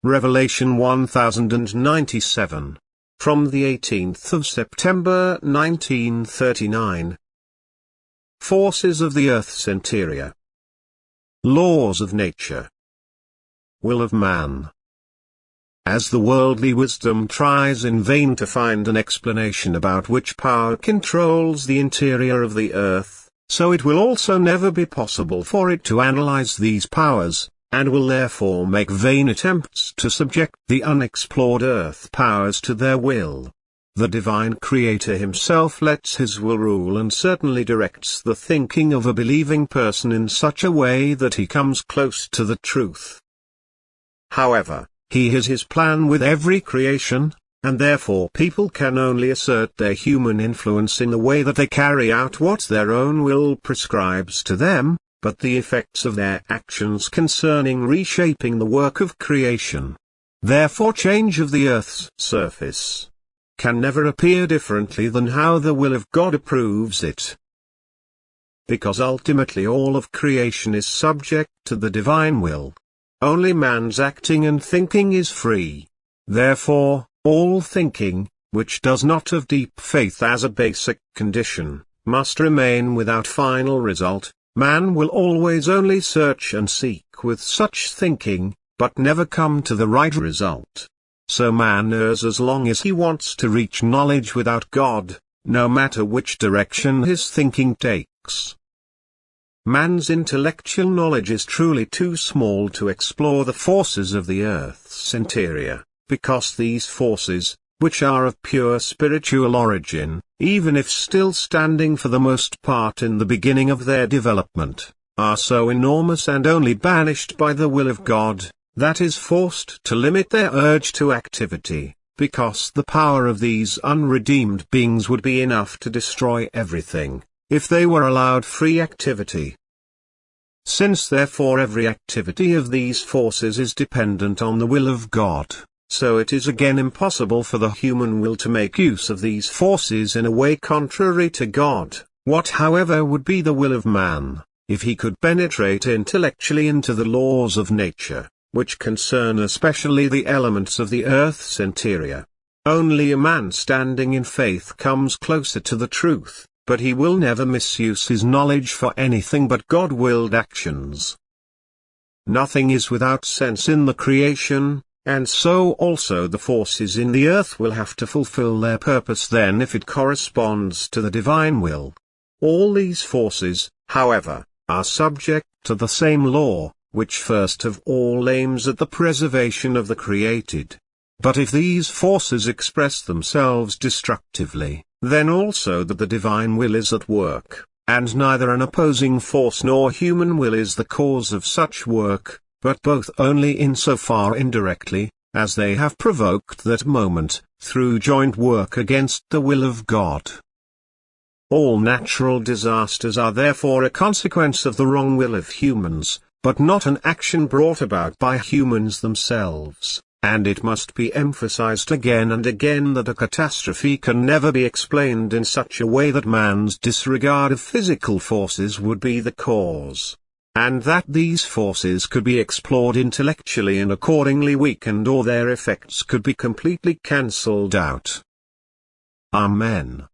Revelation 1097. From the 18th of September 1939. Forces of the Earth's interior. Laws of nature. Will of man. As the worldly wisdom tries in vain to find an explanation about which power controls the interior of the earth, so it will also never be possible for it to analyze these powers, and will therefore make vain attempts to subject the unexplored earth powers to their will. The divine Creator himself lets his will rule and certainly directs the thinking of a believing person in such a way that he comes close to the truth. However, he has his plan with every creation, and therefore people can only assert their human influence in the way that they carry out what their own will prescribes to them, but the effects of their actions concerning reshaping the work of creation, therefore change of the earth's surface, can never appear differently than how the will of God approves it. Because ultimately all of creation is subject to the divine will. Only man's acting and thinking is free. Therefore, all thinking, which does not have deep faith as a basic condition, must remain without final result. Man will always only search and seek with such thinking, but never come to the right result. So man errs as long as he wants to reach knowledge without God, no matter which direction his thinking takes. Man's intellectual knowledge is truly too small to explore the forces of the earth's interior, because these forces, which are of pure spiritual origin, even if still standing for the most part in the beginning of their development, are so enormous and only banished by the will of God, that is forced to limit their urge to activity, because the power of these unredeemed beings would be enough to destroy everything, if they were allowed free activity. Since therefore every activity of these forces is dependent on the will of God, so it is again impossible for the human will to make use of these forces in a way contrary to God. What however would be the will of man, if he could penetrate intellectually into the laws of nature, which concern especially the elements of the earth's interior? Only a man standing in faith comes closer to the truth, but he will never misuse his knowledge for anything but God-willed actions. Nothing is without sense in the creation, and so also the forces in the earth will have to fulfill their purpose then if it corresponds to the divine will. All these forces, however, are subject to the same law, which first of all aims at the preservation of the created. But if these forces express themselves destructively, then also that the divine will is at work, and neither an opposing force nor human will is the cause of such work, but both only insofar indirectly, as they have provoked that moment, through joint work against the will of God. All natural disasters are therefore a consequence of the wrong will of humans, but not an action brought about by humans themselves. And it must be emphasized again and again that a catastrophe can never be explained in such a way that man's disregard of physical forces would be the cause, and that these forces could be explored intellectually and accordingly weakened or their effects could be completely cancelled out. Amen.